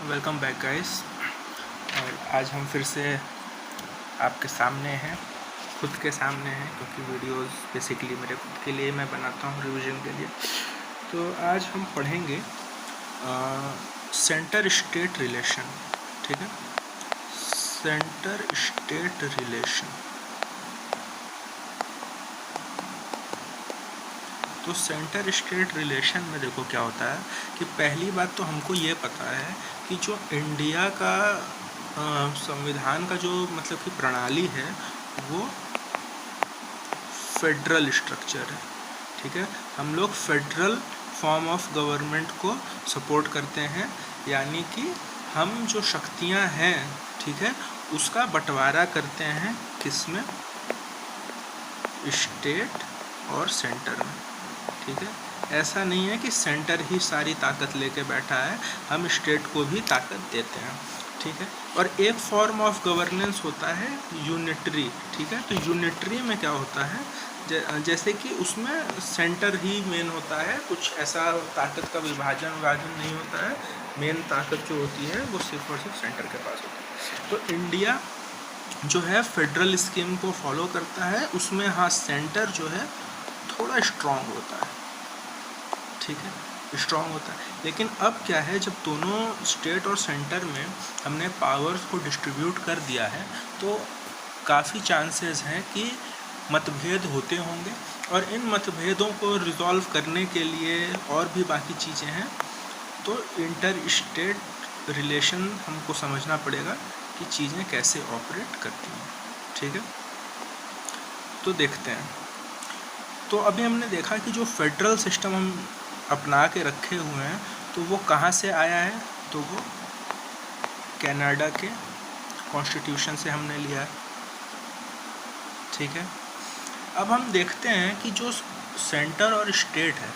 Welcome back guys. और आज हम फिर से आपके सामने हैं, खुद के सामने हैं, क्योंकि वीडियोस बेसिकली मेरे खुद के लिए मैं बनाता हूँ रिवीजन के लिए। तो आज हम पढ़ेंगे सेंटर स्टेट रिलेशन। ठीक है, सेंटर स्टेट रिलेशन। तो सेंटर स्टेट रिलेशन में देखो क्या होता है कि पहली बात तो हमको ये पता है कि जो इंडिया का संविधान का जो मतलब कि प्रणाली है वो फेडरल स्ट्रक्चर है। ठीक है, हम लोग फेडरल फॉर्म ऑफ गवर्नमेंट को सपोर्ट करते हैं, यानी कि हम जो शक्तियां हैं, ठीक है, उसका बंटवारा करते हैं किसमें, स्टेट और सेंटर में। ठीक है, ऐसा नहीं है कि सेंटर ही सारी ताकत लेके बैठा है, हम स्टेट को भी ताकत देते हैं। ठीक है, और एक फॉर्म ऑफ गवर्नेंस होता है यूनिटरी। ठीक है, तो यूनिटरी में क्या होता है, जैसे कि उसमें सेंटर ही मेन होता है, कुछ ऐसा ताकत का विभाजन नहीं होता है, मेन ताकत जो होती है वो सिर्फ और सिर्फ सेंटर के पास होती है। तो इंडिया जो है फेडरल स्कीम को फॉलो करता है, उसमें हाँ सेंटर जो है थोड़ा स्ट्रॉन्ग होता है। ठीक है, स्ट्रॉन्ग होता है। लेकिन अब क्या है, जब दोनों स्टेट और सेंटर में हमने पावर्स को डिस्ट्रीब्यूट कर दिया है, तो काफ़ी चांसेस हैं कि मतभेद होते होंगे, और इन मतभेदों को रिजॉल्व करने के लिए और भी बाकी चीज़ें हैं। तो इंटर स्टेट रिलेशन हमको समझना पड़ेगा कि चीज़ें कैसे ऑपरेट करती हैं। ठीक है, तो देखते हैं। तो अभी हमने देखा कि जो फेडरल सिस्टम हम अपना के रखे हुए हैं, तो वो कहाँ से आया है, तो वो कनाडा के कॉन्स्टिट्यूशन से हमने लिया है। ठीक है, अब हम देखते हैं कि जो सेंटर और स्टेट है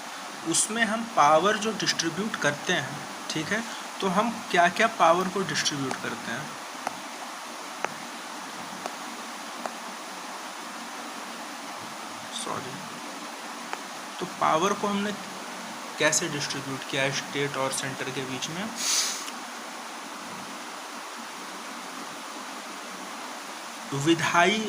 उसमें हम पावर जो डिस्ट्रीब्यूट करते हैं, ठीक है, तो हम क्या क्या पावर को डिस्ट्रीब्यूट करते हैं। तो पावर को हमने कैसे डिस्ट्रीब्यूट किया है स्टेट और सेंटर के बीच में। विधायी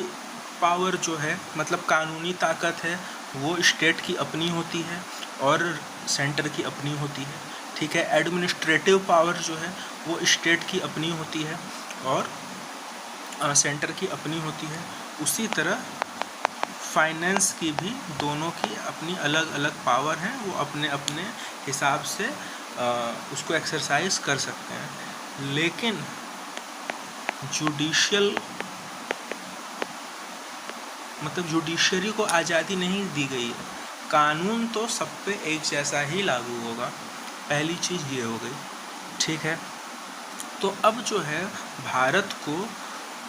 पावर जो है, मतलब कानूनी ताकत है, वो स्टेट की अपनी होती है और सेंटर की अपनी होती है। ठीक है, एडमिनिस्ट्रेटिव पावर जो है वो स्टेट की अपनी होती है और सेंटर की अपनी होती है। उसी तरह फाइनेंस की भी दोनों की अपनी अलग अलग पावर हैं, वो अपने अपने हिसाब से उसको एक्सरसाइज कर सकते हैं। लेकिन जुडिशियल मतलब जुडिशरी को आज़ादी नहीं दी गई है, कानून तो सब पे एक जैसा ही लागू होगा। पहली चीज़ ये हो गई। ठीक है, तो अब जो है भारत को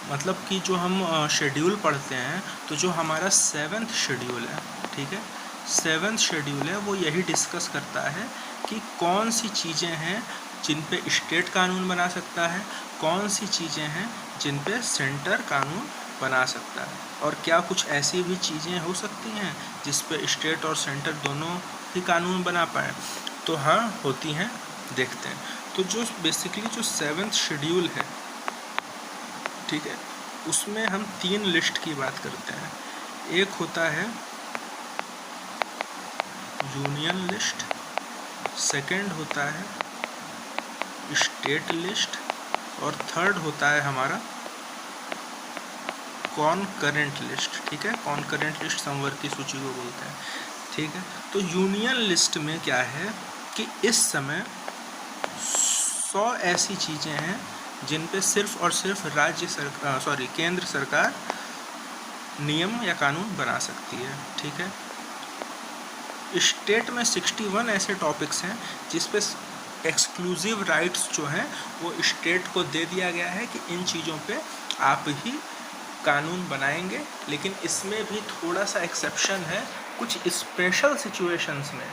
मतलब कि जो हम शेड्यूल पढ़ते हैं, तो जो हमारा 7th शेड्यूल है, ठीक है, 7th शेड्यूल है, वो यही डिस्कस करता है कि कौन सी चीज़ें हैं जिन पे स्टेट कानून बना सकता है, कौन सी चीज़ें हैं जिन पे सेंटर कानून बना सकता है, और क्या कुछ ऐसी भी चीज़ें हो सकती हैं जिस पे स्टेट और सेंटर दोनों ही कानून बना पाए। तो हाँ, होती हैं, देखते हैं। तो जो बेसिकली जो 7th शेड्यूल है, ठीक है, उसमें हम 3 लिस्ट की बात करते हैं। एक होता है यूनियन लिस्ट, सेकंड होता है स्टेट लिस्ट, और थर्ड होता है हमारा कॉनकरेंट लिस्ट। ठीक है, कॉनकरेंट लिस्ट संवर्ग की सूची को बोलते हैं। ठीक है, तो यूनियन लिस्ट में क्या है कि इस समय 100 ऐसी चीज़ें हैं जिन पे सिर्फ और सिर्फ केंद्र सरकार नियम या कानून बना सकती है। ठीक है, स्टेट में 61 ऐसे टॉपिक्स हैं जिस पे एक्सक्लूसिव राइट्स जो हैं वो स्टेट को दे दिया गया है कि इन चीज़ों पे आप ही कानून बनाएंगे। लेकिन इसमें भी थोड़ा सा एक्सेप्शन है, कुछ स्पेशल सिचुएशंस में,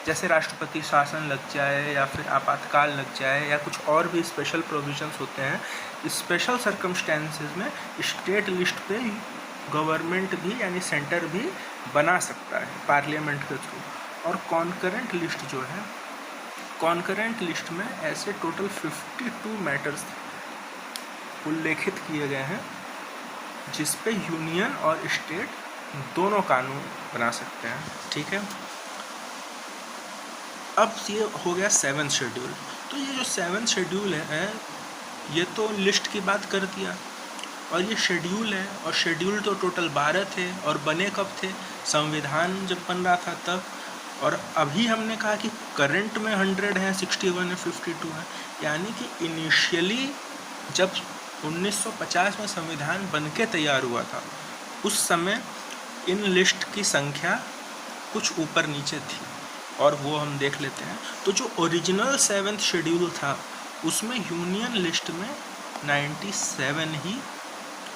जैसे राष्ट्रपति शासन लग जाए या फिर आपातकाल लग जाए या कुछ और भी स्पेशल प्रोविजंस होते हैं। स्पेशल सर्कमस्टेंसेस में स्टेट लिस्ट पे गवर्नमेंट भी यानी सेंटर भी बना सकता है पार्लियामेंट के थ्रू। और कॉन्करेंट लिस्ट जो है, कॉन्करेंट लिस्ट में ऐसे टोटल 52 मैटर्स उल्लेखित किए गए हैं जिस पे यूनियन और स्टेट दोनों कानून बना सकते हैं, ठीक है। अब ये हो गया 7th शेड्यूल। तो ये जो 7th शेड्यूल है ये तो लिस्ट की बात कर दिया, और ये शेड्यूल है, और शेड्यूल तो टोटल 12 थे, और बने कब थे, संविधान जब बन रहा था तब। और अभी हमने कहा कि करंट में 100 है, 61 है, 52 है, यानी कि इनिशियली जब 1950 में संविधान बन के तैयार हुआ था उस समय इन लिस्ट की संख्या कुछ ऊपर नीचे थी, और वो हम देख लेते हैं। तो जो ओरिजिनल 7th शेड्यूल था उसमें यूनियन लिस्ट में 97 ही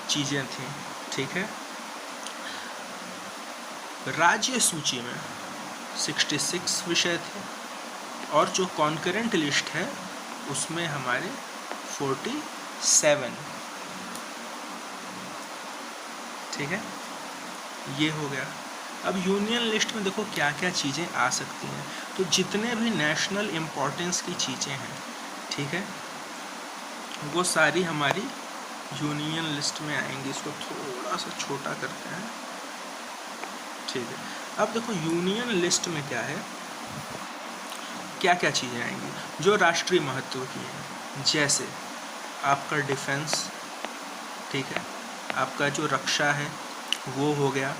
चीज़ें थी, ठीक है। राज्य सूची में 66 विषय थे, और जो कॉन्करेंट लिस्ट है उसमें हमारे 47, ठीक है। ये हो गया। अब यूनियन लिस्ट में देखो क्या क्या चीज़ें आ सकती हैं। तो जितने भी नेशनल इम्पोर्टेंस की चीज़ें हैं, ठीक है, वो सारी हमारी यूनियन लिस्ट में आएंगी। इसको थोड़ा सा छोटा करते हैं, ठीक है। अब देखो यूनियन लिस्ट में क्या है, क्या क्या चीज़ें आएंगी जो राष्ट्रीय महत्व की हैं, जैसे आपका डिफेंस, ठीक है, आपका जो रक्षा है वो हो गया,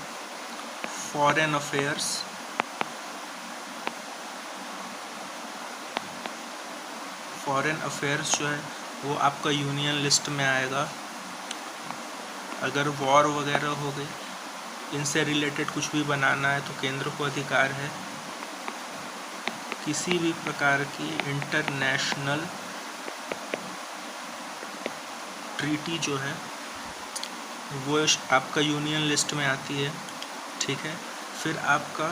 फॉरेन अफेयर्स, फॉरेन अफेयर्स जो है वो आपका यूनियन लिस्ट में आएगा। अगर वॉर वगैरह हो गई, इनसे रिलेटेड कुछ भी बनाना है तो केंद्र को अधिकार है। किसी भी प्रकार की इंटरनेशनल ट्रीटी जो है वो आपका यूनियन लिस्ट में आती है, ठीक है। फिर आपका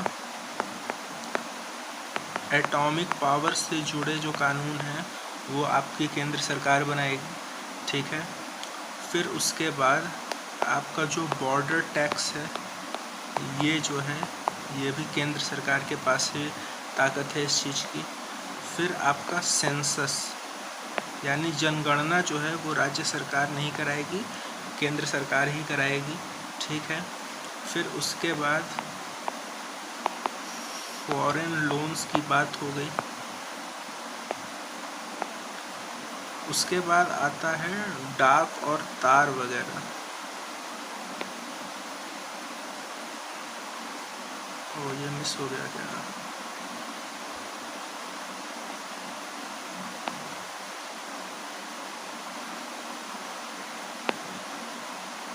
एटॉमिक पावर से जुड़े जो कानून हैं वो आपकी केंद्र सरकार बनाएगी, ठीक है। फिर उसके बाद आपका जो बॉर्डर टैक्स है ये जो है ये भी केंद्र सरकार के पास ही ताकत है इस चीज़ की। फिर आपका सेंसस यानी जनगणना जो है वो राज्य सरकार नहीं कराएगी, केंद्र सरकार ही कराएगी, ठीक है। फिर उसके बाद फॉरेन लोन्स की बात हो गई। उसके बाद आता है डाक और तार वगैरह। ओ ये मिस हो गया क्या?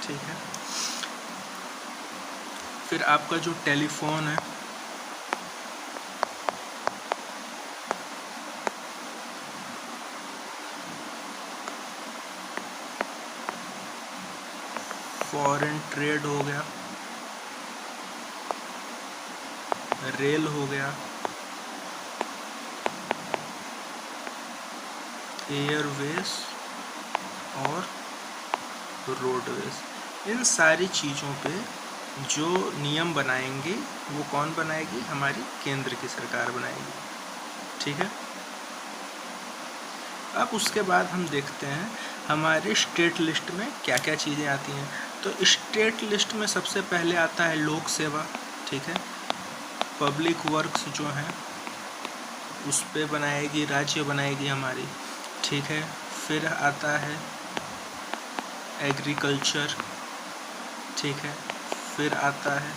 ठीक है। फिर आपका जो टेलीफोन है, फॉरेन ट्रेड हो गया, रेल हो गया, एयरवेज और रोडवेज। इन सारी चीज़ों पे जो नियम बनाएंगे वो कौन बनाएगी? हमारी केंद्र की सरकार बनाएगी, ठीक है। अब उसके बाद हम देखते हैं हमारे स्टेट लिस्ट में क्या क्या चीज़ें आती हैं। तो स्टेट लिस्ट में सबसे पहले आता है लोक सेवा, ठीक है। पब्लिक वर्क्स जो हैं उस पे बनाएगी, राज्य बनाएगी हमारी, ठीक है। फिर आता है एग्रीकल्चर, ठीक है। फिर आता है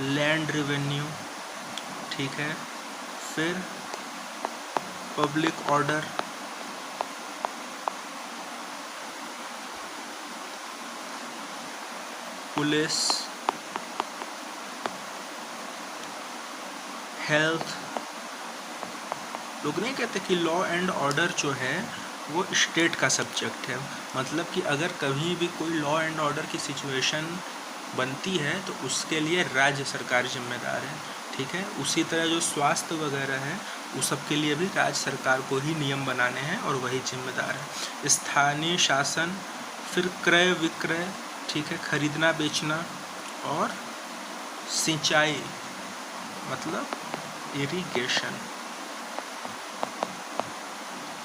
लैंड रेवेन्यू, ठीक है। फिर पब्लिक ऑर्डर, पुलिस, हेल्थ। लोग नहीं कहते कि लॉ एंड ऑर्डर जो है वो स्टेट का सब्जेक्ट है, मतलब कि अगर कभी भी कोई लॉ एंड ऑर्डर की सिचुएशन बनती है तो उसके लिए राज्य सरकार जिम्मेदार है, ठीक है। उसी तरह जो स्वास्थ्य वगैरह है उस सब के लिए भी राज्य सरकार को ही नियम बनाने हैं और वही जिम्मेदार है। स्थानीय शासन, फिर क्रय विक्रय, ठीक है, खरीदना बेचना, और सिंचाई मतलब इरिगेशन,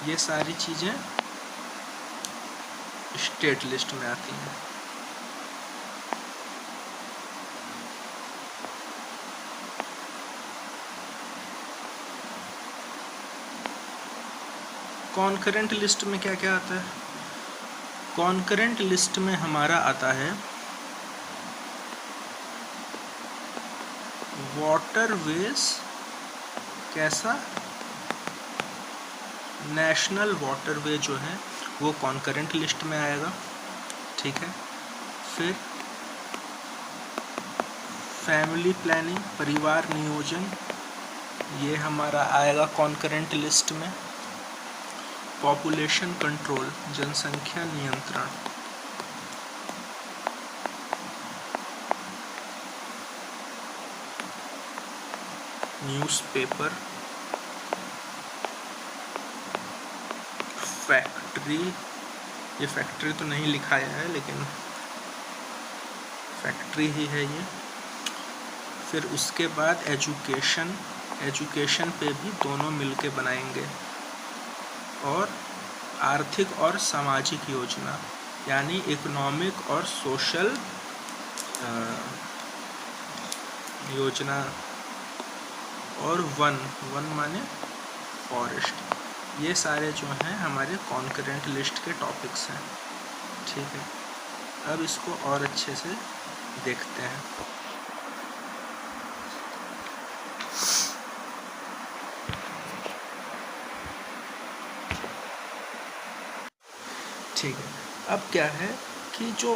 ये सारी चीज़ें स्टेट लिस्ट में आती हैं। कॉन्करेंट लिस्ट में क्या क्या आता है? कॉन्करेंट लिस्ट में हमारा आता है वाटरवेज, कैसा? नेशनल वाटरवे जो है वो कॉन्करेंट लिस्ट में आएगा, ठीक है। फिर फैमिली प्लानिंग, परिवार नियोजन, ये हमारा आएगा कॉन्करेंट लिस्ट में। पॉपुलेशन कंट्रोल, जनसंख्या नियंत्रण, न्यूज़पेपर, फैक्ट्री, ये फैक्ट्री तो नहीं लिखाया है लेकिन फैक्ट्री ही है ये। फिर उसके बाद एजुकेशन, एजुकेशन पे भी दोनों मिलके बनाएंगे। और आर्थिक और सामाजिक योजना, यानी इकोनॉमिक और सोशल योजना। और वन, वन माने फॉरेस्ट। ये सारे जो हैं हमारे कॉन्करेंट लिस्ट के टॉपिक्स हैं, ठीक है। अब इसको और अच्छे से देखते हैं। ठीक है, अब क्या है कि जो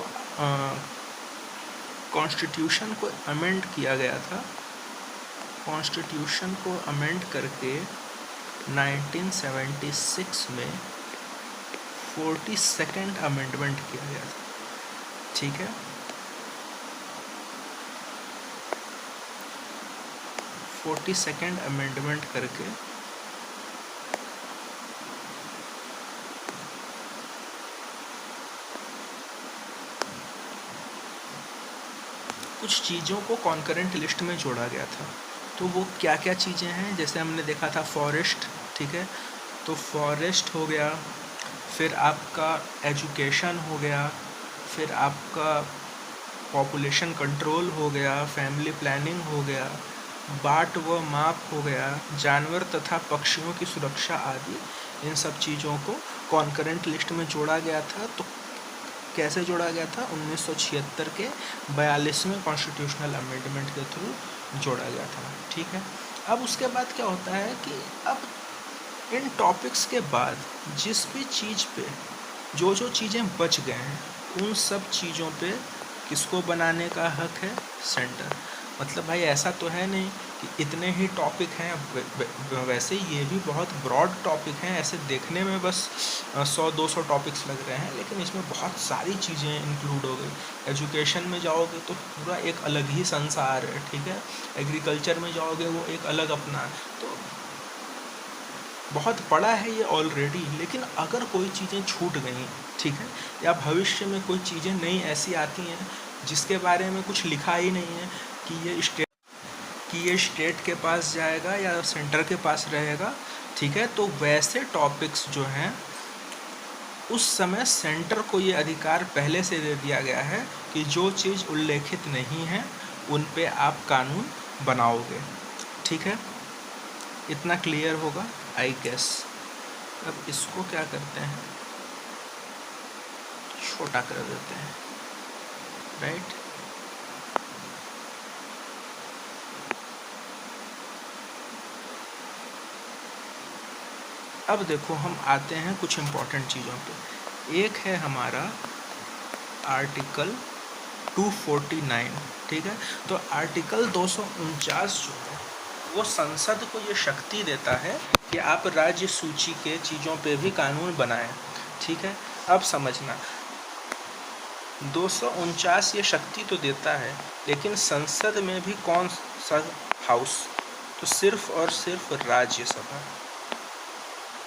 कॉन्स्टिट्यूशन को अमेंड किया गया था, कॉन्स्टिट्यूशन को अमेंड करके 1976 में 42nd अमेंडमेंट किया गया था, ठीक है। 42nd अमेंडमेंट करके कुछ चीज़ों को कॉन्करेंट लिस्ट में जोड़ा गया था। तो वो क्या क्या चीज़ें हैं? जैसे हमने देखा था फॉरेस्ट, ठीक है, तो फॉरेस्ट हो गया, फिर आपका एजुकेशन हो गया, फिर आपका पॉपुलेशन कंट्रोल हो गया, फैमिली प्लानिंग हो गया, बाट व माप हो गया, जानवर तथा पक्षियों की सुरक्षा आदि। इन सब चीज़ों को कॉन्करेंट लिस्ट में जोड़ा गया था। तो कैसे जोड़ा गया था? 1976 के 42वें कॉन्स्टिट्यूशनल अमेंडमेंट के थ्रू जोड़ा गया था, ठीक है। अब उसके बाद क्या होता है कि अब इन टॉपिक्स के बाद जिस भी चीज़ पे जो जो चीज़ें बच गए हैं उन सब चीज़ों पे किसको बनाने का हक है? सेंटर। मतलब भाई ऐसा तो है नहीं कि इतने ही टॉपिक हैं, वैसे ये भी बहुत ब्रॉड टॉपिक हैं, ऐसे देखने में बस 100-200 टॉपिक्स लग रहे हैं, लेकिन इसमें बहुत सारी चीज़ें इंक्लूड हो गई। एजुकेशन में जाओगे तो पूरा एक अलग ही संसार है, ठीक है। एग्रीकल्चर में जाओगे वो एक अलग अपना, तो बहुत बड़ा है ये ऑलरेडी। लेकिन अगर कोई चीज़ें छूट गई, ठीक है, या भविष्य में कोई चीज़ें नई ऐसी आती हैं जिसके बारे में कुछ लिखा ही नहीं है कि ये स्टेट के पास जाएगा या सेंटर के पास रहेगा, ठीक है, तो वैसे टॉपिक्स जो हैं उस समय सेंटर को ये अधिकार पहले से दे दिया गया है कि जो चीज़ उल्लेखित नहीं है उन पे आप कानून बनाओगे, ठीक है। इतना क्लियर होगा आई गेस। अब इसको क्या करते हैं, छोटा कर देते हैं, राइट। अब देखो हम आते हैं कुछ इम्पोर्टेंट चीज़ों पे। एक है हमारा आर्टिकल 249, ठीक है। तो आर्टिकल 249 जो है वो संसद को ये शक्ति देता है कि आप राज्य सूची के चीज़ों पे भी कानून बनाएं, ठीक है। अब समझना, 249 ये शक्ति तो देता है, लेकिन संसद में भी कौन सा हाउस? तो सिर्फ और सिर्फ राज्यसभा,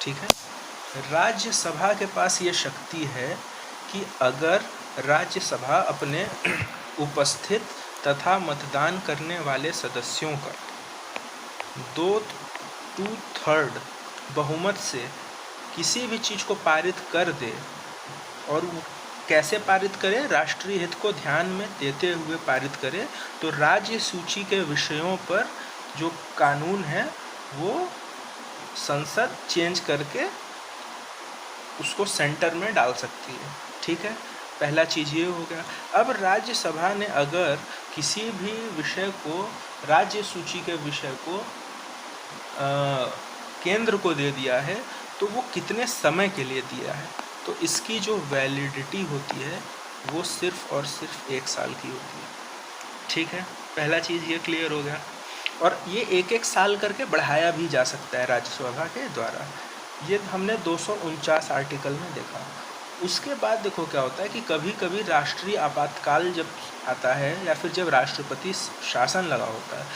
ठीक है। राज्यसभा के पास ये शक्ति है कि अगर राज्यसभा अपने उपस्थित तथा मतदान करने वाले सदस्यों का 2/3 बहुमत से किसी भी चीज़ को पारित कर दे, और वो कैसे पारित करे, राष्ट्रीय हित को ध्यान में देते हुए पारित करे, तो राज्य सूची के विषयों पर जो कानून है वो संसद चेंज करके उसको सेंटर में डाल सकती है। ठीक है, पहला चीज़ ये हो गया। अब राज्यसभा ने अगर किसी भी विषय को, राज्य सूची के विषय को केंद्र को दे दिया है तो वो कितने समय के लिए दिया है, तो इसकी जो वैलिडिटी होती है वो सिर्फ और सिर्फ 1 साल की होती है। ठीक है, पहला चीज़ ये क्लियर हो गया। और ये 1-1 साल करके बढ़ाया भी जा सकता है राज्यसभा के द्वारा। ये हमने 249 आर्टिकल में देखा। उसके बाद देखो क्या होता है कि कभी कभी राष्ट्रीय आपातकाल जब आता है या फिर जब राष्ट्रपति शासन लगा होता है,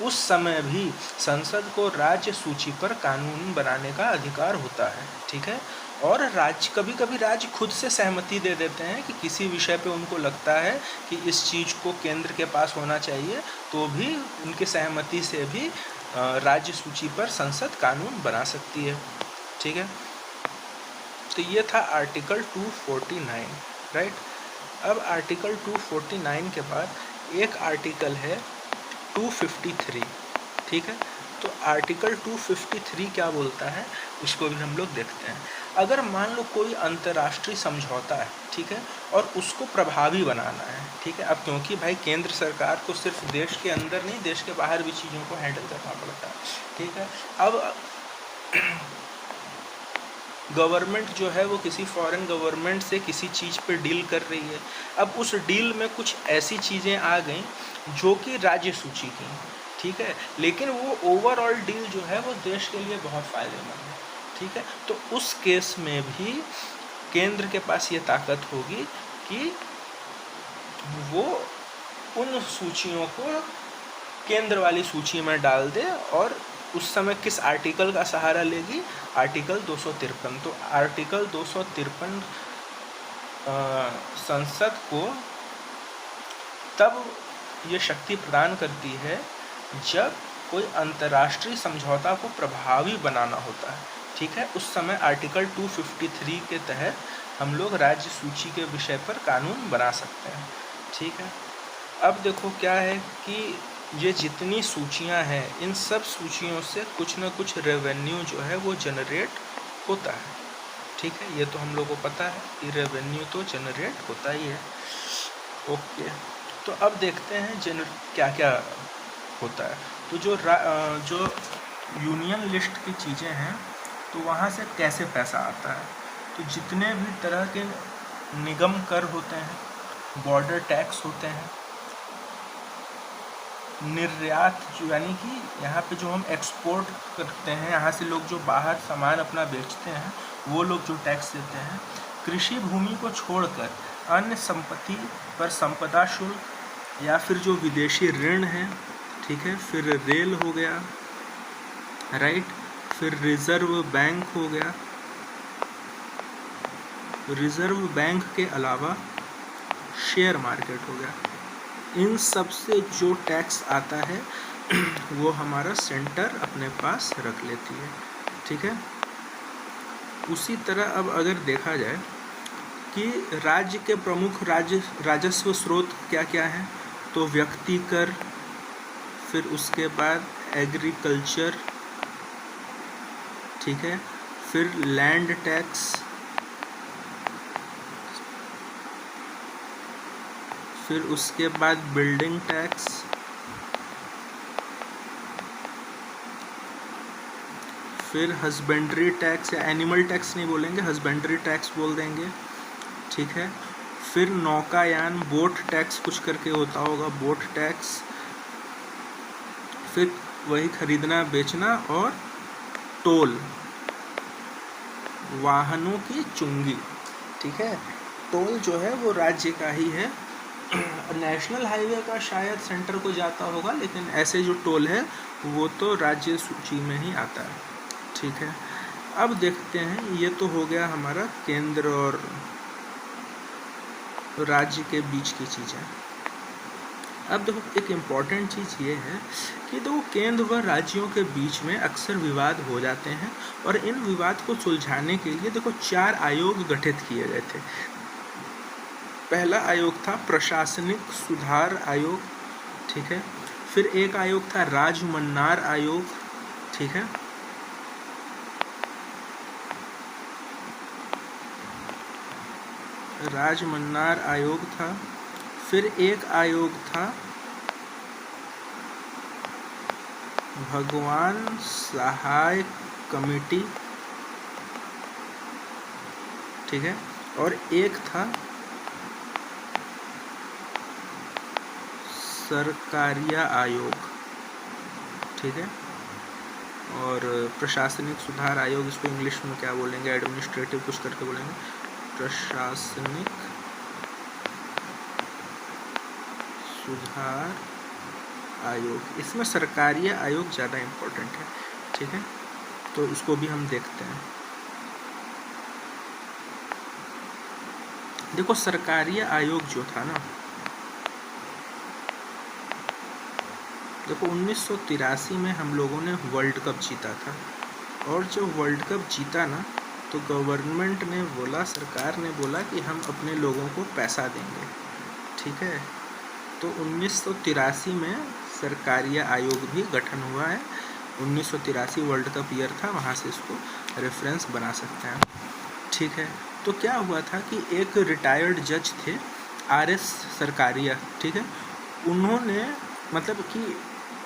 उस समय भी संसद को राज्य सूची पर कानून बनाने का अधिकार होता है। ठीक है, और राज्य, कभी कभी राज्य खुद से सहमति दे देते हैं कि किसी विषय पे उनको लगता है कि इस चीज़ को केंद्र के पास होना चाहिए, तो भी उनके सहमति से भी राज्य सूची पर संसद कानून बना सकती है। ठीक है, तो ये था आर्टिकल 249, राइट। अब आर्टिकल 249 के बाद एक आर्टिकल है 253। ठीक है, तो आर्टिकल 253 क्या बोलता है उसको भी हम लोग देखते हैं। अगर मान लो कोई अंतर्राष्ट्रीय समझौता है, ठीक है, और उसको प्रभावी बनाना है, ठीक है, अब क्योंकि भाई केंद्र सरकार को सिर्फ देश के अंदर नहीं, देश के बाहर भी चीज़ों को हैंडल करना पड़ता है। ठीक है, अब गवर्नमेंट जो है वो किसी फॉरेन गवर्नमेंट से किसी चीज़ पे डील कर रही है। अब उस डील में कुछ ऐसी चीज़ें आ गई जो कि राज्य सूची की, ठीक है, लेकिन वो ओवरऑल डील जो है वो देश के लिए बहुत फ़ायदेमंद है। ठीक है, तो उस केस में भी केंद्र के पास ये ताकत होगी कि वो उन सूचियों को केंद्र वाली सूची में डाल दे, और उस समय किस आर्टिकल का सहारा लेगी, आर्टिकल 253। तो आर्टिकल 253 संसद को तब ये शक्ति प्रदान करती है जब कोई अंतर्राष्ट्रीय समझौता को प्रभावी बनाना होता है। ठीक है, उस समय आर्टिकल 253 के तहत हम लोग राज्य सूची के विषय पर कानून बना सकते हैं। ठीक है, अब देखो क्या है कि ये जितनी सूचियां हैं, इन सब सूचियों से कुछ ना कुछ रेवेन्यू जो है वो जनरेट होता है। ठीक है, ये तो हम लोग को पता है कि रेवेन्यू तो जनरेट होता ही है। ओके, तो अब देखते हैं क्या क्या होता है। तो जो यूनियन लिस्ट की चीज़ें हैं, तो वहाँ से कैसे पैसा आता है, तो जितने भी तरह के निगम कर होते हैं, बॉर्डर टैक्स होते हैं, निर्यात जो यानी कि यहाँ पे जो हम एक्सपोर्ट करते हैं, यहाँ से लोग जो बाहर सामान अपना बेचते हैं वो लोग जो टैक्स देते हैं, कृषि भूमि को छोड़कर अन्य संपत्ति पर संपदा शुल्क या फिर जो विदेशी ऋण है, ठीक है, फिर रेल हो गया, राइट, फिर रिजर्व बैंक हो गया। रिजर्व बैंक के अलावा शेयर मार्केट हो गया। इन सब से जो टैक्स आता है वो हमारा सेंटर अपने पास रख लेती है। ठीक है, उसी तरह अब अगर देखा जाए कि राज्य के प्रमुख राजस्व स्रोत क्या क्या हैं, तो व्यक्ति कर, फिर उसके बाद एग्रीकल्चर, ठीक है, फिर लैंड टैक्स, फिर उसके बाद बिल्डिंग टैक्स, फिर हस्बेंड्री टैक्स, या एनिमल टैक्स नहीं बोलेंगे, हस्बेंड्री टैक्स बोल देंगे। ठीक है, फिर नौकायान, बोट टैक्स कुछ करके होता होगा, बोट टैक्स, फिर वही खरीदना बेचना, और टोल, वाहनों की चुंगी। ठीक है, टोल जो है वो राज्य का ही है, नेशनल हाईवे का शायद सेंटर को जाता होगा, लेकिन ऐसे जो टोल है वो तो राज्य सूची में ही आता है। ठीक है, अब देखते हैं, ये तो हो गया हमारा केंद्र और राज्य के बीच की चीज़ें। अब देखो एक इम्पॉर्टेंट चीज़ ये है कि देखो केंद्र व राज्यों के बीच में अक्सर विवाद हो जाते हैं और इन विवाद को सुलझाने के लिए देखो 4 आयोग गठित किए गए थे। पहला आयोग था प्रशासनिक सुधार आयोग, ठीक है। फिर एक आयोग था राजमन्नार आयोग, ठीक है। राजमन्नार आयोग था। फिर एक आयोग था भगवान सहाय कमेटी, ठीक है। और एक था सरकारिया आयोग, ठीक है। और प्रशासनिक सुधार आयोग, इसको इंग्लिश में क्या बोलेंगे, एडमिनिस्ट्रेटिव कुछ करके बोलेंगे, प्रशासनिक सुधार आयोग। इसमें सरकारी आयोग ज़्यादा इम्पोर्टेंट है, ठीक है। तो इसको भी हम देखते हैं। देखो सरकारी आयोग जो था ना, देखो 1983 में हम लोगों ने वर्ल्ड कप जीता था, और जो वर्ल्ड कप जीता ना, तो गवर्नमेंट ने बोला, सरकार ने बोला कि हम अपने लोगों को पैसा देंगे, ठीक है। तो 1983 में सरकारी आयोग भी गठन हुआ है। 1983 वर्ल्ड कप ईयर था, वहाँ से इसको रेफरेंस बना सकते हैं, ठीक है। तो क्या हुआ था कि एक रिटायर्ड जज थे RS सरकारिया, ठीक है। उन्होंने मतलब कि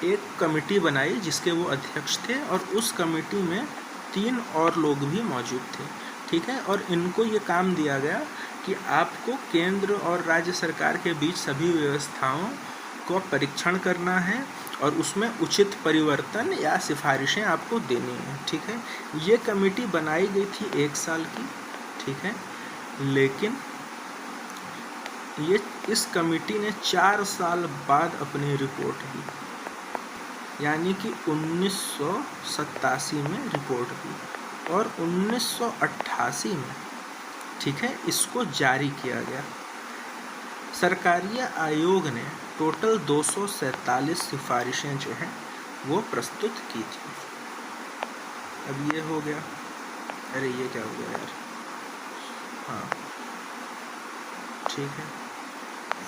एक कमेटी बनाई जिसके वो अध्यक्ष थे, और उस कमेटी में 3 और लोग भी मौजूद थे, ठीक है। और इनको ये काम दिया गया कि आपको केंद्र और राज्य सरकार के बीच सभी व्यवस्थाओं को परीक्षण करना है और उसमें उचित परिवर्तन या सिफारिशें आपको देनी है, ठीक है। ये कमेटी बनाई गई थी 1 साल की, ठीक है। लेकिन इस कमेटी ने 4 साल बाद अपनी रिपोर्ट दी, यानी कि 1987 में रिपोर्ट दी, और 1988 में, ठीक है, इसको जारी किया गया। सरकारी आयोग ने टोटल 247 सिफारिशें जो हैं वो प्रस्तुत की थी। अब ये हो गया, अरे ये क्या हो गया यार, हाँ ठीक है।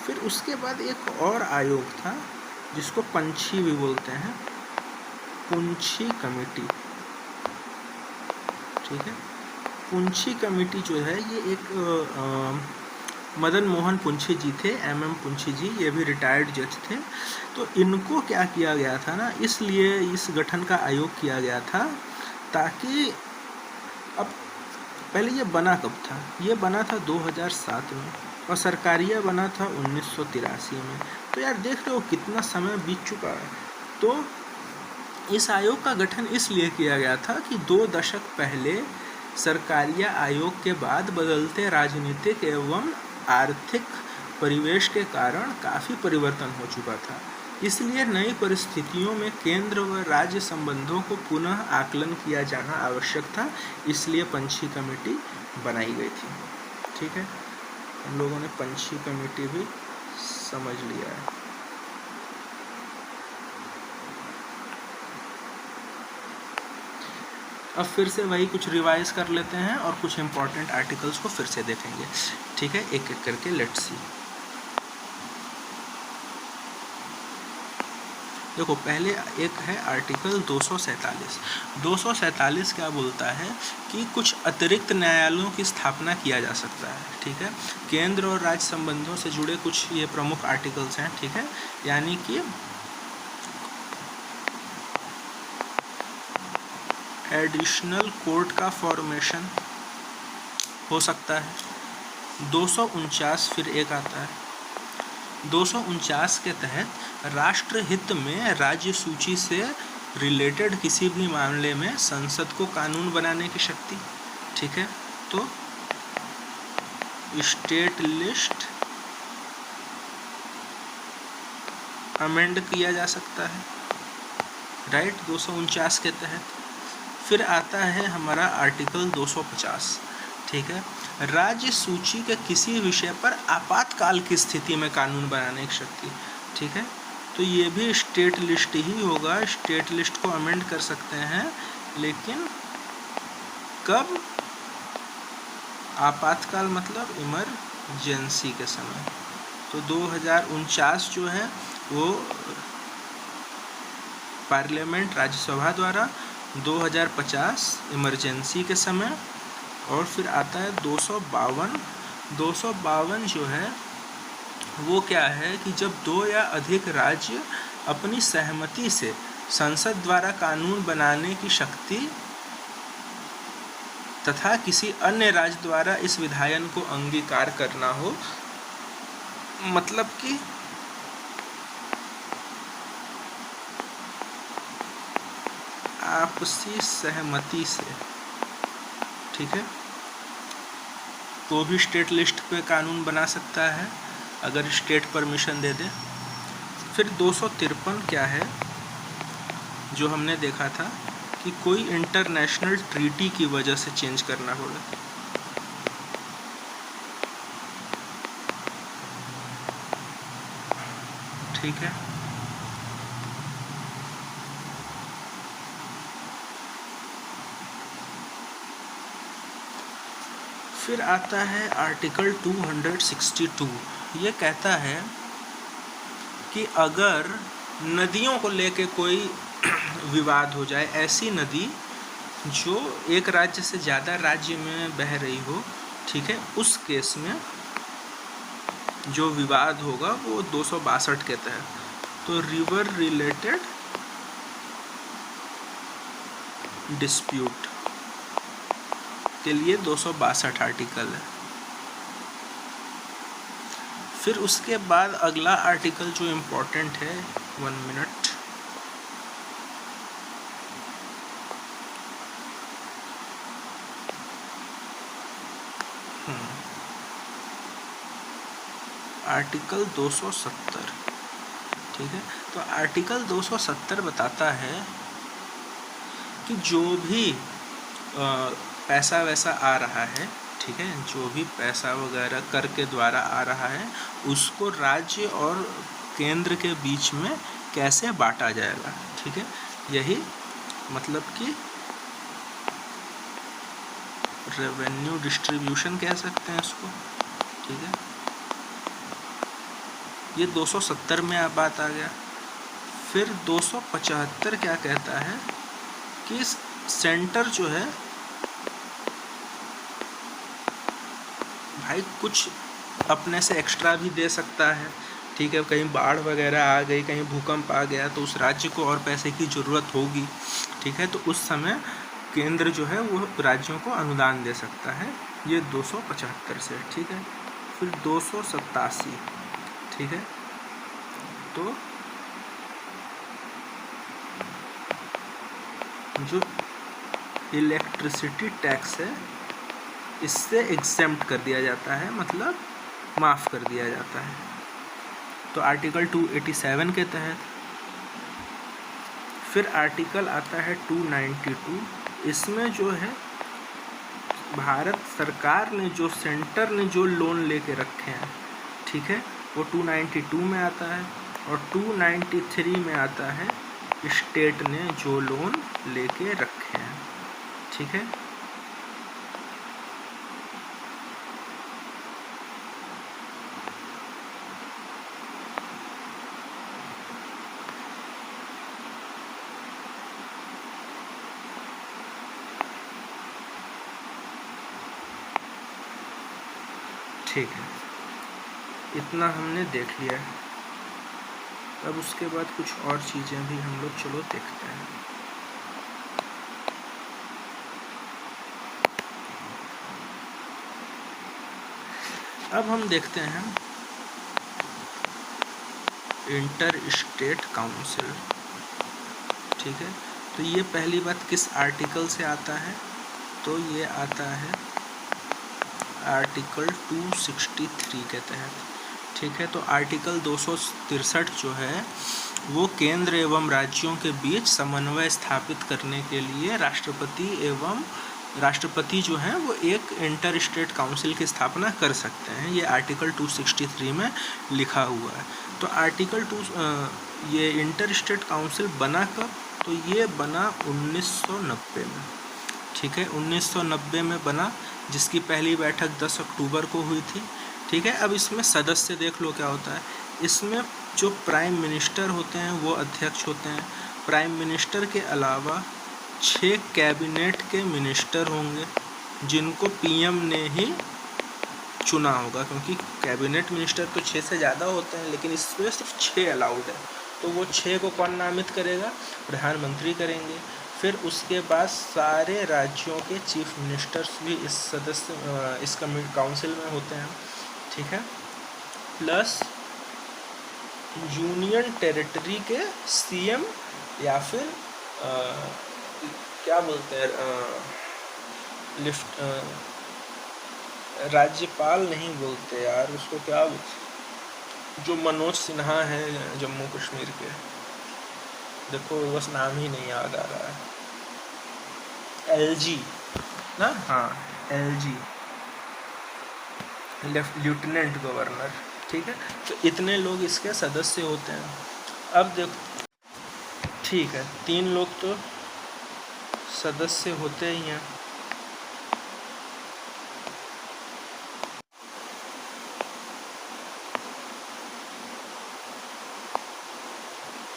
फिर उसके बाद एक और आयोग था जिसको पंछी भी बोलते हैं, पुंछी कमेटी, ठीक है। पुंछी कमेटी जो है ये एक मदन मोहन पुंछी जी थे, MM पुंछी जी, ये भी रिटायर्ड जज थे। तो इनको क्या किया गया था ना, इसलिए इस गठन का आयोग किया गया था ताकि, अब पहले ये बना कब था, ये बना था 2007 में, और सरकारिया बना था 1983 में। तो यार देख रहे हो कितना समय बीत चुका है। तो इस आयोग का गठन इसलिए किया गया था कि 2 दशक पहले सरकारिया आयोग के बाद बदलते राजनीतिक एवं आर्थिक परिवेश के कारण काफ़ी परिवर्तन हो चुका था। इसलिए नई परिस्थितियों में केंद्र व राज्य संबंधों को पुनः आकलन किया जाना आवश्यक था, इसलिए पंछी कमेटी बनाई गई थी, ठीक है। हम लोगों ने पंछी कमेटी भी समझ लिया है। अब फिर से वही कुछ रिवाइज कर लेते हैं और कुछ इम्पॉर्टेंट आर्टिकल्स को फिर से देखेंगे, ठीक है, एक एक करके। Let's see. देखो पहले एक है आर्टिकल 247। 247 क्या बोलता है कि कुछ अतिरिक्त न्यायालयों की स्थापना किया जा सकता है, ठीक है। केंद्र और राज्य संबंधों से जुड़े कुछ ये प्रमुख आर्टिकल्स हैं, ठीक है। यानी कि एडिशनल कोर्ट का फॉर्मेशन हो सकता है। 249 फिर एक आता है, 249 के तहत राष्ट्रहित में राज्य सूची से रिलेटेड किसी भी मामले में संसद को कानून बनाने की शक्ति, ठीक है। तो स्टेट लिस्ट अमेंड किया जा सकता है, राइट, 249 के तहत। फिर आता है हमारा आर्टिकल 250, ठीक है। राज्य सूची के किसी विषय पर आपातकाल की स्थिति में कानून बनाने की शक्ति। ठीक है। तो ये भी स्टेट लिस्ट ही होगा, स्टेट लिस्ट को अमेंड कर सकते हैं, लेकिन कब? आपातकाल मतलब इमरजेंसी के समय। तो 2049 जो है वो पार्लियामेंट राज्यसभा द्वारा, 2050 इमरजेंसी के समय, और फिर आता है 252। 252 जो है वो क्या है कि जब 2 या अधिक राज्य अपनी सहमति से संसद द्वारा कानून बनाने की शक्ति तथा किसी अन्य राज्य द्वारा इस विधायन को अंगीकार करना हो, मतलब कि आपसी सहमति से, ठीक है, तो भी स्टेट लिस्ट पे कानून बना सकता है अगर स्टेट परमिशन दे दे। फिर 253 क्या है, जो हमने देखा था कि कोई इंटरनेशनल ट्रीटी की वजह से चेंज करना होगा। ठीक है। फिर आता है आर्टिकल 262। ये कहता है कि अगर नदियों को लेके कोई विवाद हो जाए, ऐसी नदी जो एक राज्य से ज़्यादा राज्य में बह रही हो, ठीक है, उस केस में जो विवाद होगा वो 262 के तहत, तो रिवर रिलेटेड डिस्प्यूट के लिए 262 आर्टिकल है। फिर उसके बाद अगला आर्टिकल जो इम्पोर्टेंट है, 1 मिनट, आर्टिकल 270, ठीक है। तो आर्टिकल 270 बताता है कि जो भी पैसा वैसा आ रहा है, ठीक है, जो भी पैसा वगैरह कर के द्वारा आ रहा है, उसको राज्य और केंद्र के बीच में कैसे बांटा जाएगा, ठीक है। यही मतलब कि रेवेन्यू डिस्ट्रीब्यूशन कह सकते हैं इसको, ठीक है। ये 270 में बात आ गया। फिर 275 क्या कहता है कि सेंटर जो है भाई कुछ अपने से एक्स्ट्रा भी दे सकता है, ठीक है। कहीं बाढ़ वगैरह आ गई, कहीं भूकंप आ गया, तो उस राज्य को और पैसे की ज़रूरत होगी, ठीक है, तो उस समय केंद्र जो है वो राज्यों को अनुदान दे सकता है। ये 275 से, ठीक है। फिर 287, ठीक है, तो जो इलेक्ट्रिसिटी टैक्स है इससे एग्जेम्प्ट कर दिया जाता है, मतलब माफ़ कर दिया जाता है, तो आर्टिकल 287 के तहत। फिर आर्टिकल आता है 292। इसमें जो है भारत सरकार ने, जो सेंटर ने जो लोन लेके रखे हैं, ठीक है, वो 292 में आता है, और 293 में आता है स्टेट ने जो लोन लेके रखे हैं, ठीक है। ठीक है, इतना हमने देख लिया है। अब उसके बाद कुछ और चीज़ें भी हम लोग चलो देखते हैं। अब हम देखते हैं इंटर स्टेट काउंसिल, ठीक है। तो ये पहली बात किस आर्टिकल से आता है, तो ये आता है आर्टिकल 263 के तहत, ठीक है। तो आर्टिकल 263 जो है वो केंद्र एवं राज्यों के बीच समन्वय स्थापित करने के लिए राष्ट्रपति एवं राष्ट्रपति जो हैं वो एक इंटर स्टेट काउंसिल की स्थापना कर सकते हैं। ये आर्टिकल 263 में लिखा हुआ है। तो ये इंटर स्टेट काउंसिल बना कब? तो ये बना 1990 में, ठीक है, 1990 में बना, जिसकी पहली बैठक 10 अक्टूबर को हुई थी, ठीक है। अब इसमें सदस्य देख लो क्या होता है। इसमें जो प्राइम मिनिस्टर होते हैं वो अध्यक्ष होते हैं। प्राइम मिनिस्टर के अलावा 6 कैबिनेट के मिनिस्टर होंगे जिनको पीएम ने ही चुना होगा, क्योंकि कैबिनेट मिनिस्टर तो 6 से ज़्यादा होते हैं, लेकिन इसमें सिर्फ 6 अलाउड है। तो वो 6 को कौन नामित करेगा? प्रधानमंत्री करेंगे। फिर उसके बाद सारे राज्यों के चीफ मिनिस्टर्स भी इस काउंसिल में होते हैं, ठीक है। प्लस यूनियन टेरिटरी के सीएम या फिर क्या बोलते हैं, राज्यपाल नहीं बोलते यार उसको, क्या बोलते, जो मनोज सिन्हा है जम्मू कश्मीर के, देखो बस नाम ही नहीं याद आ रहा है, एलजी ना, हाँ एलजी, लेफ्टिनेंट गवर्नर, ठीक है। तो इतने लोग इसके सदस्य होते हैं। अब देखो, ठीक है, 3 लोग तो सदस्य होते ही हैं।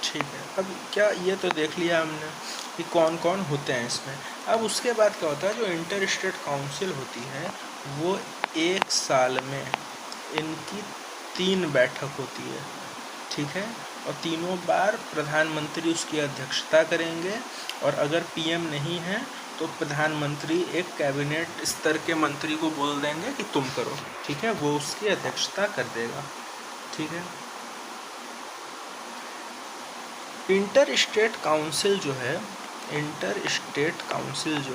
ठीक है, अब क्या ये तो देख लिया हमने कि कौन कौन होते हैं इसमें। अब उसके बाद क्या होता है, जो इंटर स्टेट काउंसिल होती है वो 1 साल में इनकी 3 बैठक होती है, ठीक है। और तीनों बार प्रधानमंत्री उसकी अध्यक्षता करेंगे, और अगर पीएम नहीं है तो प्रधानमंत्री एक कैबिनेट स्तर के मंत्री को बोल देंगे कि तुम करो, ठीक है, वो उसकी अध्यक्षता कर देगा, ठीक है। इंटर स्टेट काउंसिल जो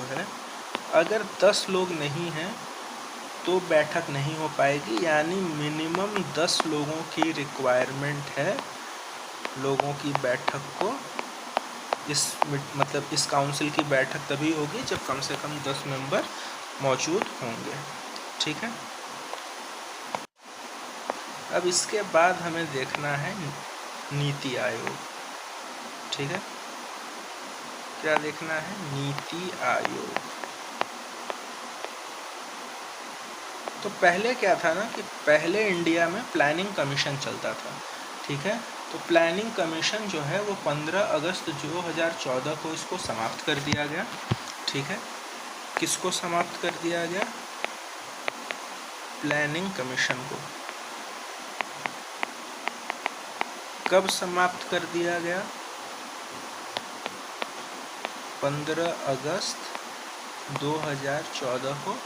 है अगर 10 लोग नहीं हैं तो बैठक नहीं हो पाएगी, यानी मिनिमम 10 लोगों की रिक्वायरमेंट है लोगों की बैठक को। इस काउंसिल की बैठक तभी होगी जब कम से कम 10 मेंबर मौजूद होंगे, ठीक है। अब इसके बाद हमें देखना है नीति आयोग, ठीक है। क्या देखना है? नीति आयोग। तो पहले क्या था ना कि पहले इंडिया में प्लानिंग कमीशन चलता था, ठीक है। तो प्लानिंग कमीशन जो है वो 15 अगस्त 2014 को इसको समाप्त कर दिया गया, ठीक है। किसको समाप्त कर दिया गया? प्लानिंग कमीशन को। कब समाप्त कर दिया गया? 15 अगस्त 2014 को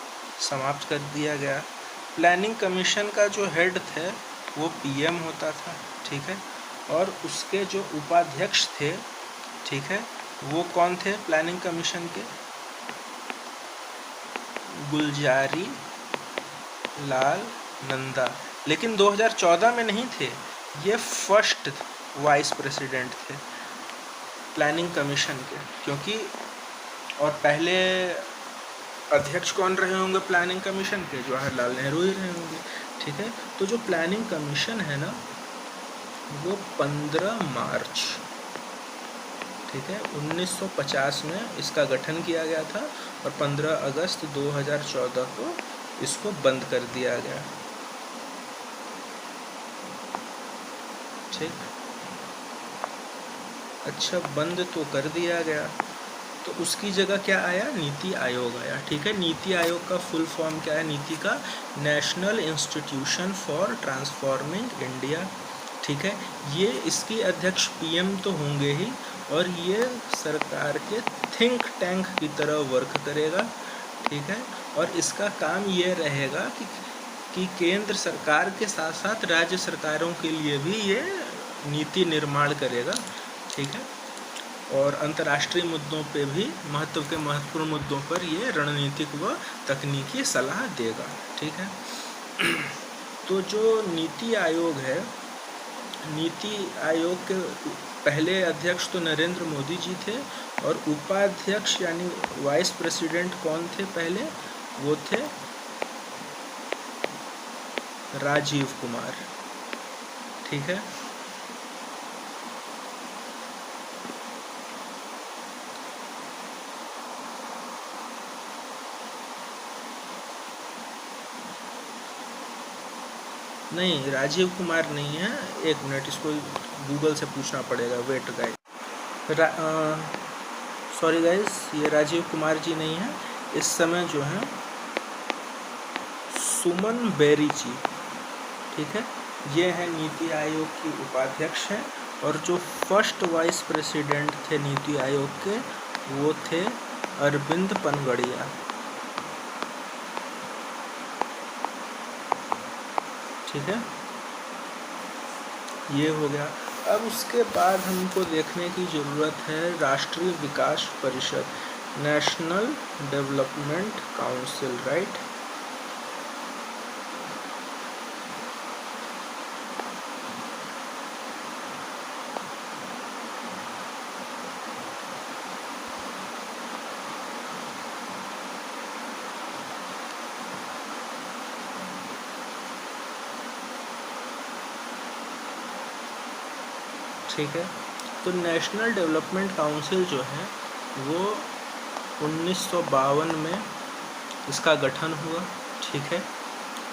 समाप्त कर दिया गया। प्लानिंग कमीशन का जो हेड थे वो पीएम होता था, ठीक है। और उसके जो उपाध्यक्ष थे, ठीक है, वो कौन थे प्लानिंग कमीशन के? गुलजारी लाल नंदा। लेकिन 2014 में नहीं थे, ये फर्स्ट वाइस प्रेसिडेंट थे प्लानिंग कमीशन के, क्योंकि और पहले अध्यक्ष कौन रहे होंगे प्लानिंग कमीशन के? जवाहरलाल नेहरू ही रहे होंगे, ठीक है। तो जो प्लानिंग कमीशन है ना वो 15 मार्च, ठीक है, 1950 में इसका गठन किया गया था और 15 अगस्त 2014 को इसको बंद कर दिया गया, ठीक। अच्छा, बंद तो कर दिया गया, तो उसकी जगह क्या आया? नीति आयोग आया, ठीक है। नीति आयोग का फुल फॉर्म क्या है नीति का? National institution for transforming India, ठीक है। ये इसकी अध्यक्ष पीएम तो होंगे ही, और ये सरकार के थिंक टैंक की तरह वर्क करेगा, ठीक है। और इसका काम ये रहेगा कि केंद्र सरकार के साथ साथ राज्य सरकारों के लिए भी ये नीति निर्माण करेगा, ठीक है। और अंतर्राष्ट्रीय मुद्दों पे भी महत्वपूर्ण मुद्दों पर ये रणनीतिक व तकनीकी सलाह देगा, ठीक है। तो जो नीति आयोग है, नीति आयोग के पहले अध्यक्ष तो नरेंद्र मोदी जी थे, और उपाध्यक्ष यानी वाइस प्रेसिडेंट कौन थे पहले? वो थे राजीव कुमार। ठीक है, नहीं राजीव कुमार नहीं है, एक मिनट, इसको गूगल से पूछना पड़ेगा, वेट गाइस। सॉरी गाइस, ये राजीव कुमार जी नहीं है, इस समय जो है सुमन बेरी जी, ठीक है, ये है नीति आयोग की उपाध्यक्ष हैं, और जो फर्स्ट वाइस प्रेसिडेंट थे नीति आयोग के वो थे अरविंद पनगड़िया। ठीक है, ये हो गया। अब उसके बाद हमको देखने की ज़रूरत है राष्ट्रीय विकास परिषद, नेशनल डेवलपमेंट काउंसिल, राइट। ठीक है, तो नेशनल डेवलपमेंट काउंसिल जो है वो 1952 में इसका गठन हुआ। ठीक है,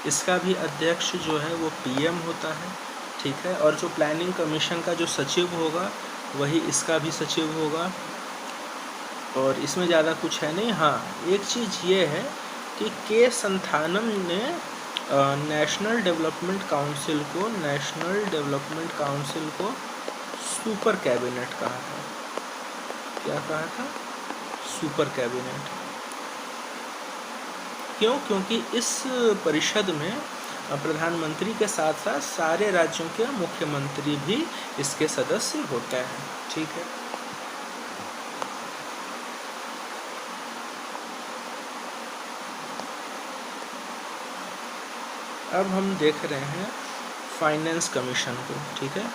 इसका भी अध्यक्ष जो है वो पीएम होता है। ठीक है, और जो प्लानिंग कमीशन का जो सचिव होगा वही इसका भी सचिव होगा, और इसमें ज़्यादा कुछ है नहीं। हाँ, एक चीज़ ये है कि के संथानम ने नेशनल डेवलपमेंट काउंसिल को सुपर कैबिनेट कहा था। क्या कहा था? Super cabinet. क्यों? क्योंकि इस परिषद में प्रधानमंत्री के साथ साथ सारे राज्यों के मुख्यमंत्री भी इसके सदस्य होते हैं। ठीक है, अब हम देख रहे हैं फाइनेंस कमीशन को। ठीक है,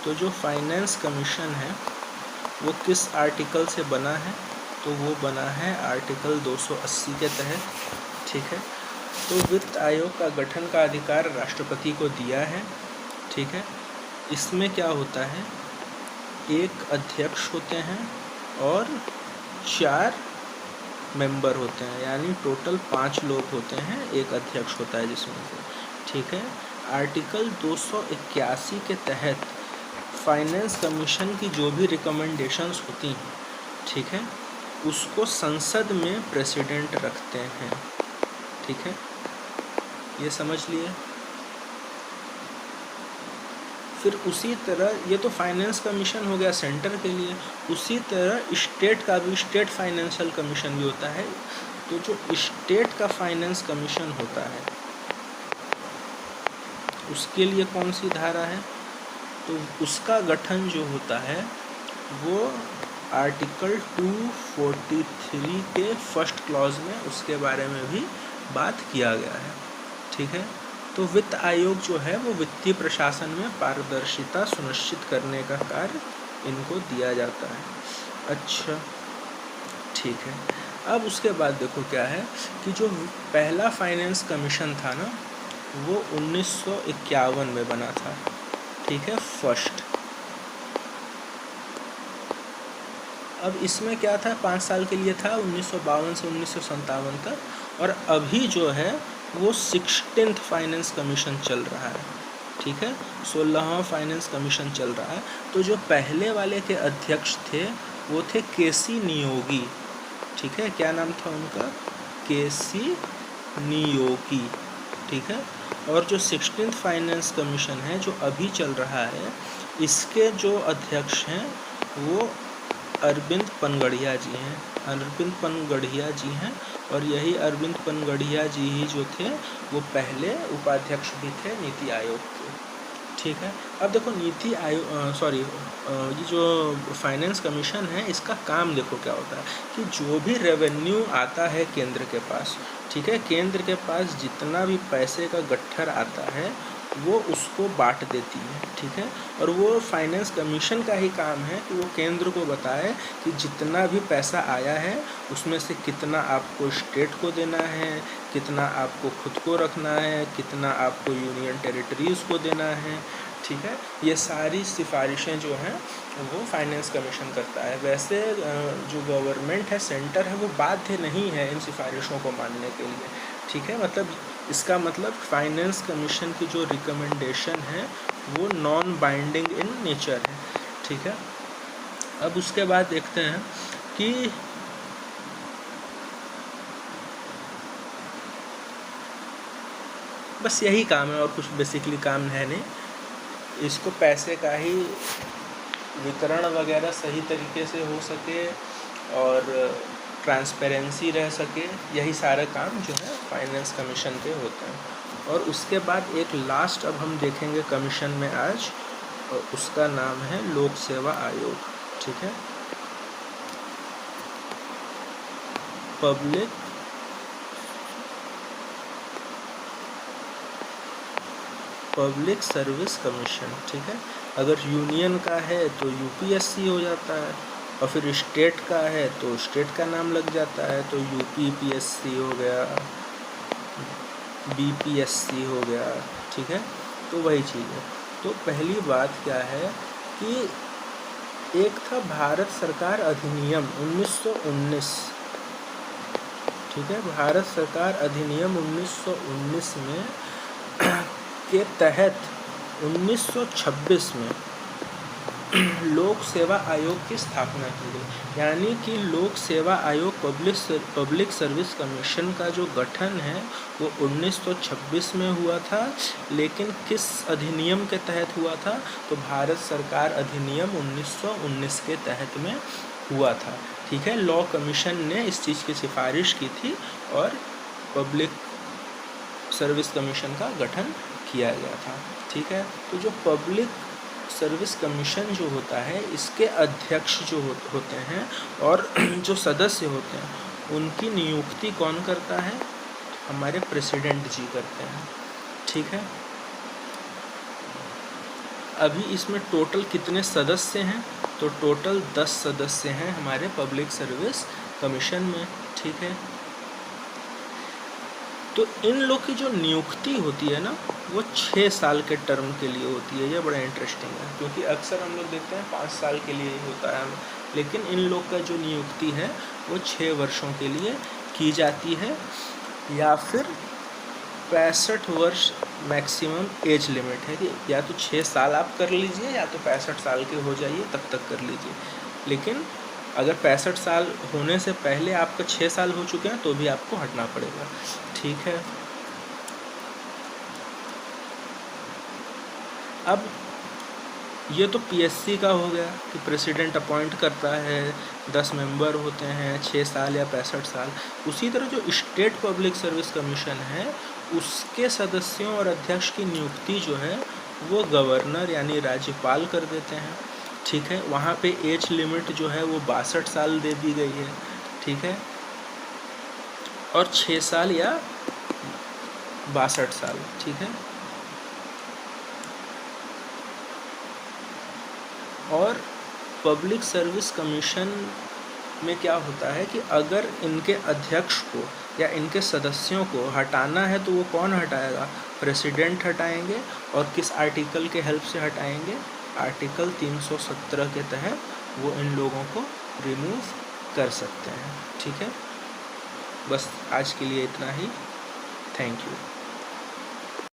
तो जो फाइनेंस कमीशन है वो किस आर्टिकल से बना है? तो वो बना है आर्टिकल 280 के तहत। ठीक है, तो वित्त आयोग का गठन का अधिकार राष्ट्रपति को दिया है। ठीक है, इसमें क्या होता है, एक अध्यक्ष होते हैं और 4 मेंबर होते हैं, यानी टोटल 5 लोग होते हैं, एक अध्यक्ष होता है जिसमें से। ठीक है, आर्टिकल 281 के तहत फाइनेंस कमीशन की जो भी रिकमेंडेशंस होती हैं, ठीक है, उसको संसद में प्रेसिडेंट रखते हैं। ठीक है, ये समझ लिए। फिर उसी तरह, ये तो फाइनेंस कमीशन हो गया सेंटर के लिए, उसी तरह स्टेट का भी, स्टेट फाइनेंशियल कमीशन भी होता है। तो जो स्टेट का फाइनेंस कमीशन होता है उसके लिए कौन सी धारा है? तो उसका गठन जो होता है वो आर्टिकल 243 के फर्स्ट क्लॉज में उसके बारे में भी बात किया गया है। ठीक है, तो वित्त आयोग जो है वो वित्तीय प्रशासन में पारदर्शिता सुनिश्चित करने का कार्य इनको दिया जाता है। अच्छा, ठीक है, अब उसके बाद देखो क्या है कि जो पहला फाइनेंस कमीशन था ना वो 1951 में बना था। ठीक है, फर्स्ट। अब इसमें क्या था, 5 साल के लिए था, 1952 से 1957 तक, और अभी जो है वो 16th फाइनेंस कमीशन चल रहा है। ठीक है, 16वां फाइनेंस कमीशन चल रहा है। तो जो पहले वाले के अध्यक्ष थे वो थे केसी नियोगी। ठीक है, क्या नाम था उनका? केसी नियोगी। ठीक है, और जो 16th फाइनेंस कमीशन है जो अभी चल रहा है, इसके जो अध्यक्ष हैं वो अरविंद पनगड़िया जी हैं। अरविंद पनगड़िया जी हैं, और यही अरविंद पनगड़िया जी ही जो थे वो पहले उपाध्यक्ष भी थे नीति आयोग के। ठीक है, अब देखो नीति आयोग ये जो फाइनेंस कमीशन है इसका काम देखो क्या होता है कि जो भी रेवेन्यू आता है केंद्र के पास, ठीक है, केंद्र के पास जितना भी पैसे का गट्ठर आता है वो उसको बांट देती है, ठीक है। और वो फाइनेंस कमीशन का ही काम है कि वो केंद्र को बताए कि जितना भी पैसा आया है उसमें से कितना आपको स्टेट को देना है, कितना आपको खुद को रखना है, कितना आपको यूनियन टेरिटरीज़ को देना है, ठीक है। ये सारी सिफारिशें जो हैं वो फाइनेंस कमीशन करता है। वैसे जो गवर्नमेंट है, सेंटर है, वो बाध्य नहीं है इन सिफारिशों को मानने के लिए, ठीक है। मतलब इसका मतलब फाइनेंस कमीशन की जो रिकमेंडेशन है वो नॉन बाइंडिंग इन नेचर है, ठीक है। अब उसके बाद देखते हैं कि बस यही काम है और कुछ बेसिकली काम है नहीं। इसको पैसे का ही वितरण वगैरह सही तरीके से हो सके और ट्रांसपेरेंसी रह सके, यही सारे काम जो है फाइनेंस कमीशन के होते हैं। और उसके बाद एक लास्ट अब हम देखेंगे कमीशन में आज, और उसका नाम है लोक सेवा आयोग, ठीक है। पब्लिक सर्विस कमीशन, ठीक है। अगर यूनियन का है तो यूपीएससी हो जाता है, और फिर स्टेट का है तो स्टेट का नाम लग जाता है, तो यूपीपीएससी हो गया, बीपीएससी हो गया, ठीक है। तो वही चीज़ है। तो पहली बात क्या है कि एक था भारत सरकार अधिनियम 1919, ठीक है। भारत सरकार अधिनियम 1919 में के तहत 1926 में लोक सेवा आयोग की स्थापना की गई। यानी कि लोक सेवा आयोग पब्लिक सर्विस कमीशन का जो गठन है वो 1926 में हुआ था। लेकिन किस अधिनियम के तहत हुआ था? तो भारत सरकार अधिनियम 1919 के तहत में हुआ था, ठीक है। लॉ कमीशन ने इस चीज़ की सिफारिश की थी और पब्लिक सर्विस कमीशन का गठन किया गया था, ठीक है। तो जो पब्लिक सर्विस कमीशन जो होता है, इसके अध्यक्ष जो होते हैं और जो सदस्य होते हैं उनकी नियुक्ति कौन करता है? हमारे प्रेसिडेंट जी करते हैं, ठीक है। अभी इसमें टोटल कितने सदस्य हैं? तो टोटल 10 सदस्य हैं हमारे पब्लिक सर्विस कमीशन में, ठीक है। तो इन लोग की जो नियुक्ति होती है ना वो 6 साल के टर्म के लिए होती है। ये बड़ा इंटरेस्टिंग है क्योंकि अक्सर हम लोग देखते हैं 5 साल के लिए ही होता है, लेकिन इन लोग का जो नियुक्ति है वो 6 वर्षों के लिए की जाती है, या फिर 65 वर्ष मैक्सिमम एज लिमिट है कि या तो 6 साल आप कर लीजिए या तो 65 साल के हो जाइए तब तक कर लीजिए। लेकिन अगर 65 साल होने से पहले आपका 6 साल हो चुके हैं तो भी आपको हटना पड़ेगा, ठीक है। अब ये तो पीएससी का हो गया कि प्रेसिडेंट अपॉइंट करता है, 10 मेंबर होते हैं, 6 साल या 65 साल। उसी तरह जो स्टेट पब्लिक सर्विस कमीशन है उसके सदस्यों और अध्यक्ष की नियुक्ति जो है वो गवर्नर यानी राज्यपाल कर देते हैं, ठीक है। वहाँ पे एज लिमिट जो है वो 62 साल दे दी गई है, ठीक है। और 6 साल या 62 साल, ठीक है। और पब्लिक सर्विस कमीशन में क्या होता है कि अगर इनके अध्यक्ष को या इनके सदस्यों को हटाना है तो वो कौन हटाएगा? प्रेसिडेंट हटाएंगे। और किस आर्टिकल के हेल्प से हटाएंगे? आर्टिकल 317 के तहत वो इन लोगों को रिमूव कर सकते हैं, ठीक है। बस आज के लिए इतना ही। Thank you.